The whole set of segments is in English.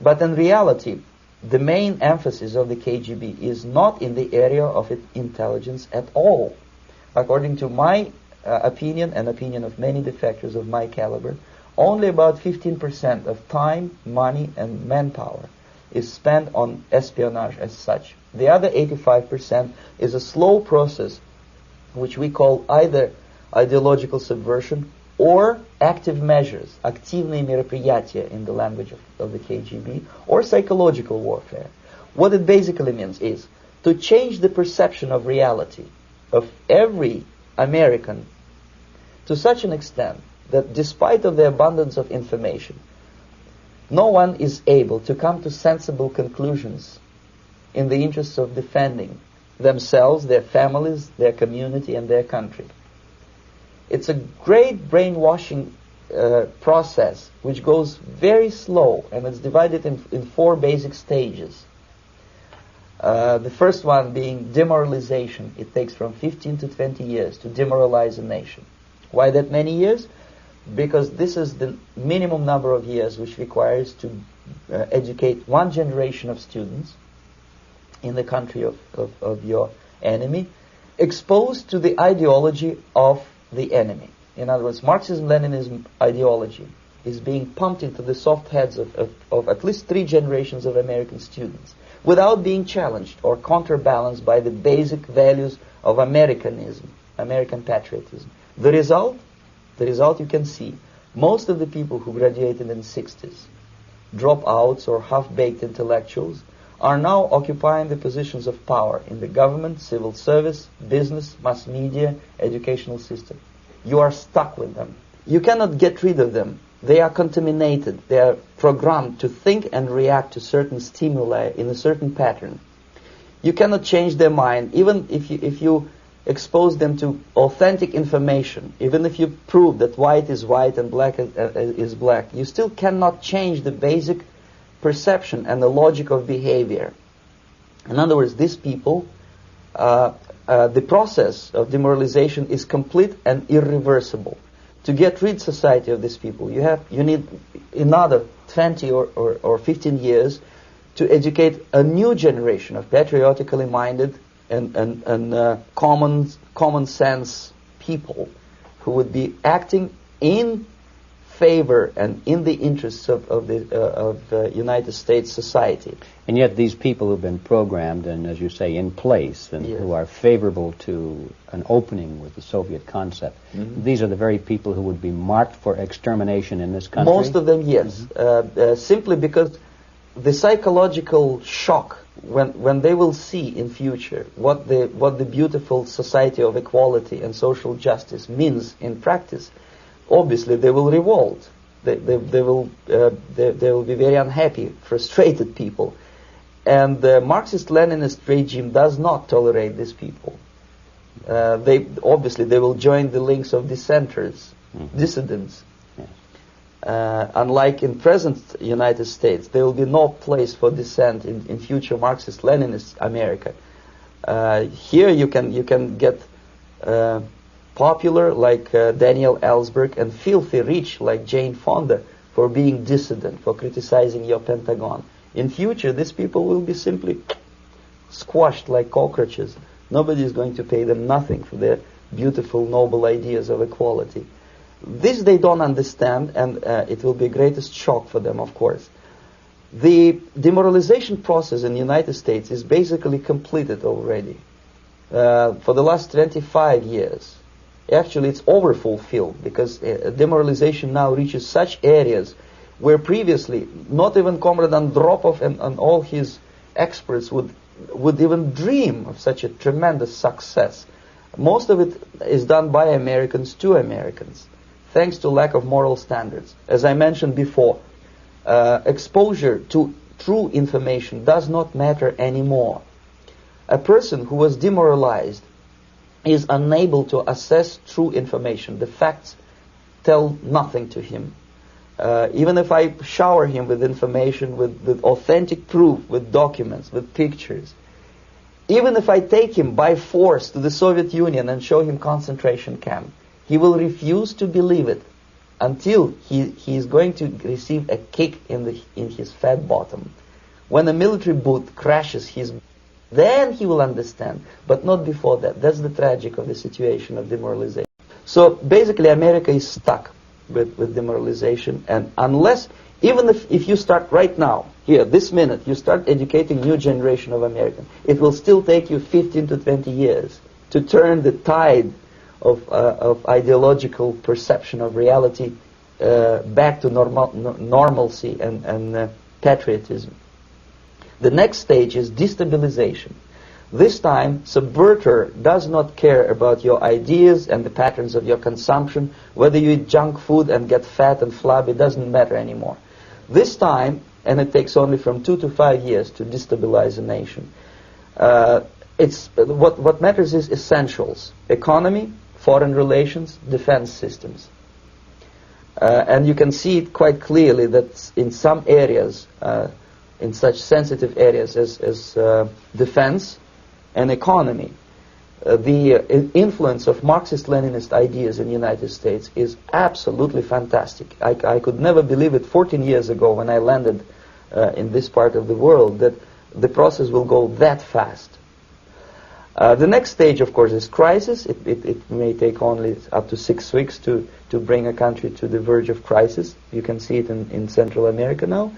But in reality, the main emphasis of the KGB is not in the area of intelligence at all. According to my opinion and opinion of many defectors of my caliber, only about 15% of time, money, and manpower is spent on espionage as such. The other 85% is a slow process which we call either ideological subversion or active measures, активные мероприятия in the language of the KGB, or psychological warfare. What it basically means is to change the perception of reality of every American to such an extent that despite of the abundance of information, no one is able to come to sensible conclusions in the interests of defending themselves, their families, their community, and their country. It's a great brainwashing process which goes very slow, and it's divided in four basic stages. The first one being demoralization. It takes from 15 to 20 years to demoralize a nation. Why that many years? Because this is the minimum number of years which requires to educate one generation of students in the country of your enemy, exposed to the ideology of the enemy. In other words, Marxism-Leninism ideology is being pumped into the soft heads of at least 3 generations of American students without being challenged or counterbalanced by the basic values of Americanism, American patriotism. The result you can see. Most of the people who graduated in the 60s, dropouts or half-baked intellectuals, are now occupying the positions of power in the government, civil service, business, mass media, educational system. You are stuck with them. You cannot get rid of them. They are contaminated. They are programmed to think and react to certain stimuli in a certain pattern. You cannot change their mind, even if you expose them to authentic information, even if you prove that white is white and black is black. You still cannot change the basic perception and the logic of behavior. In other words, these people, the process of demoralization is complete and irreversible. To get rid society of these people, you need another 20 or 15 years to educate a new generation of patriotically minded and common sense people who would be acting in favor and in the interests of the United States society. And yet these people who've been programmed and, as you say, in place and who are favorable to an opening with the Soviet concept, these are the very people who would be marked for extermination in this country? Most of them, yes. Simply because the psychological shock when they will see in future what the beautiful society of equality and social justice means in practice, obviously they will revolt. They will be very unhappy, frustrated people, and the Marxist-Leninist regime does not tolerate these people. They will join the links of dissenters, dissidents. Unlike in present United States, there will be no place for dissent in future Marxist-Leninist America. Here you can get popular like Daniel Ellsberg and filthy rich like Jane Fonda for being dissident, for criticizing your Pentagon. In future, these people will be simply squashed like cockroaches. Nobody is going to pay them nothing for their beautiful, noble ideas of equality. This they don't understand, and it will be the greatest shock for them, of course. The demoralization process in the United States is basically completed already. For the last 25 years. Actually, it's overfulfilled, because demoralization now reaches such areas where previously not even Comrade Andropov and all his experts would even dream of such a tremendous success. Most of it is done by Americans to Americans, thanks to lack of moral standards. As I mentioned before, exposure to true information does not matter anymore. A person who was demoralized is unable to assess true information. The facts tell nothing to him. Even if I shower him with information, with authentic proof, with documents, with pictures, even if I take him by force to the Soviet Union and show him concentration camp, he will refuse to believe it until he is going to receive a kick in his fat bottom. When a military boot crashes his, then he will understand, but not before that. That's the tragic of the situation of demoralization. So basically America is stuck with demoralization, and unless, even if you start right now, here, this minute, you start educating new generation of Americans, it will still take you 15 to 20 years to turn the tide of ideological perception of reality back to normalcy and patriotism. The next stage is destabilization. This time, subverter does not care about your ideas and the patterns of your consumption. Whether you eat junk food and get fat and flabby, doesn't matter anymore. This time, and it takes only from 2 to 5 years to destabilize a nation, what matters is essentials: economy, foreign relations, defense systems. And you can see it quite clearly that in some areas, in such sensitive areas as defense and economy, the influence of Marxist-Leninist ideas in the United States is absolutely fantastic. I could never believe it 14 years ago when I landed in this part of the world that the process will go that fast. The next stage, of course, is crisis. It may take only up to 6 weeks to bring a country to the verge of crisis. You can see it in Central America now.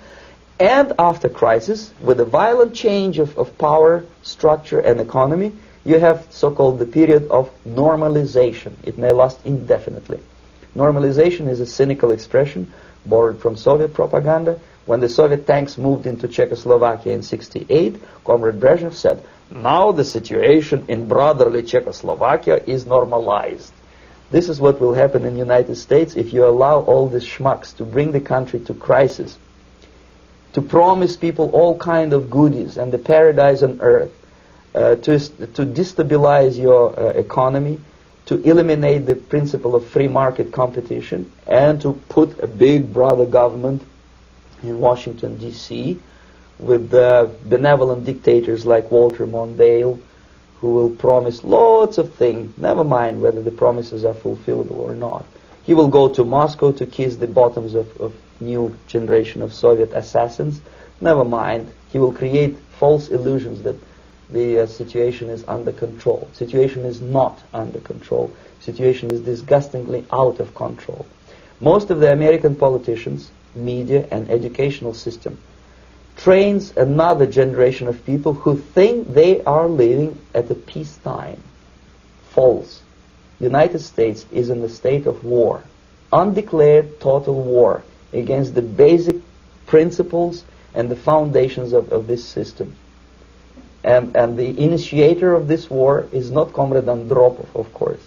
And after crisis, with a violent change of power, structure, and economy, you have so-called the period of normalization. It may last indefinitely. Normalization is a cynical expression borrowed from Soviet propaganda. When the Soviet tanks moved into Czechoslovakia in '68, Comrade Brezhnev said, "Now the situation in brotherly Czechoslovakia is normalized." This is what will happen in the United States if you allow all these schmucks to bring the country to crisis, to promise people all kind of goodies and the paradise on earth, to destabilize your economy, to eliminate the principle of free market competition, and to put a big brother government in Washington, D.C., with benevolent dictators like Walter Mondale, who will promise lots of things, never mind whether the promises are fulfillable or not. He will go to Moscow to kiss the bottoms of new generation of Soviet assassins. Never mind. He will create false illusions that the situation is under control. Situation is not under control. Situation is disgustingly out of control. Most of the American politicians, media, and educational system trains another generation of people who think they are living at a peacetime. False. United States is in a state of war, undeclared total war against the basic principles and the foundations of this system. And the initiator of this war is not Comrade Andropov, of course.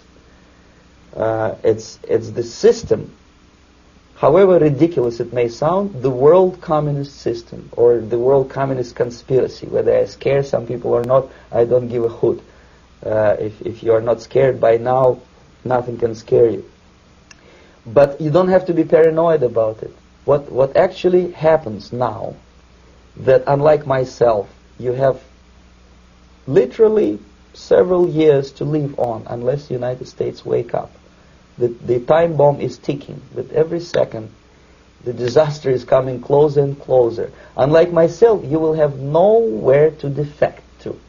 It's the system. However ridiculous it may sound, the world communist system or the world communist conspiracy, whether I scare some people or not, I don't give a hoot. If you are not scared by now, nothing can scare you. But you don't have to be paranoid about it. What actually happens now, that unlike myself, you have literally several years to live on unless the United States wake up. The time bomb is ticking. With every second, the disaster is coming closer and closer. Unlike myself, you will have nowhere to defect to,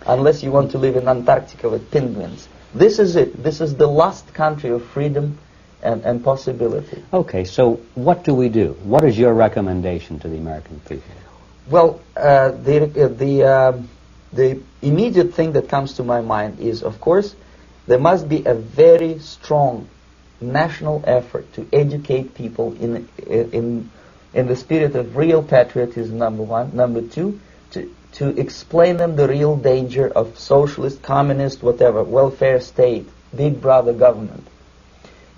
unless you want to live in Antarctica with penguins. This is it. This is the last country of freedom and possibility. Okay, so what do we do? What is your recommendation to the American people? Well, the immediate thing that comes to my mind is, of course, there must be a very strong national effort to educate people in the spirit of real patriotism, number one. Number two, to explain them the real danger of socialist, communist, whatever, welfare state, big brother government.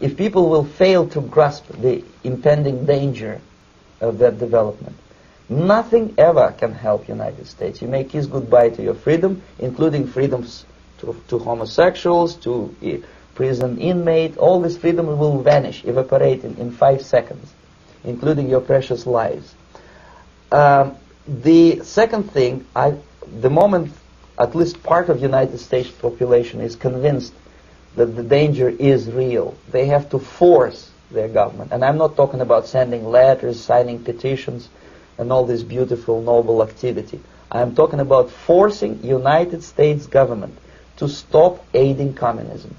If people will fail to grasp the impending danger of that development, nothing ever can help United States. You may kiss goodbye to your freedom, including freedoms to homosexuals, to prison inmate. All this freedom will vanish, evaporate in 5 seconds, including your precious lives. The second thing, the moment at least part of United States population is convinced that the danger is real, they have to force their government. And I'm not talking about sending letters, signing petitions, and all this beautiful, noble activity. I'm talking about forcing United States government to stop aiding communism.